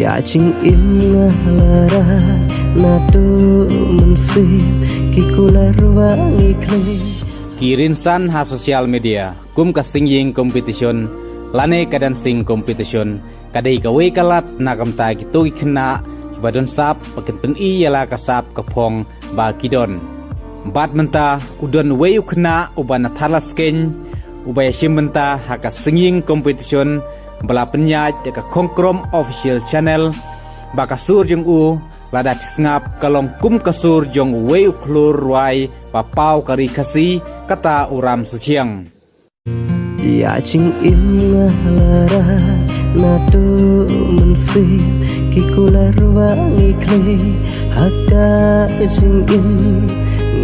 Ya ching im ngalara nado mensip kikular wangi kle Kirinsan ha sosial media kum ka singing competition lane kadan sing competition kadai kawe kalat nakam ta gitu ikna badon sap pakin pen i yala kasap kapong ba kidon bat menta udon we ukna ubana thalasken ubaya shimenta ha ka singing competition bala penyaj ka kongkrom official channel baka sur jong u lada pisngap kalong kum kasur jong we uklur wai papau kari kasi kata uram susiang Ya ching im ngalara nado mensip kikular wangi kle haka ching im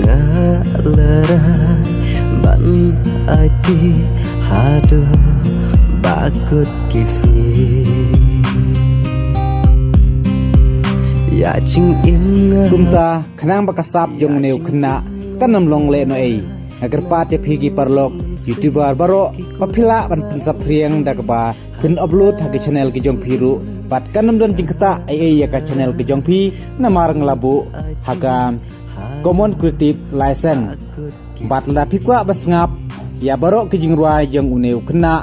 ngalara ban ati hado bakut kisni Ya ching im kumta khanang bakasap jong neu khna kanam long le no ei agar pat ya phigi parlok youtuber baro papila ban pensap riang dakba kun upload ha ke channel ki jong phiru pat kanam don jingkata ai ya ka channel ki jong phi namar nglabu haga common creative license bat la phikwa basngap ya baro ki jingrwa jong uneu khna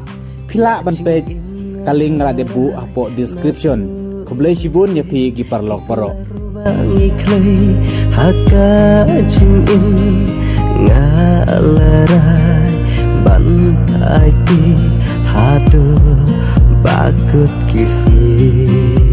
phila ban page kaling ngala debu apo description kublai sibun ya phigi parlok baro wangi kle haka ching im ngalarai ban ati hado bakut kisni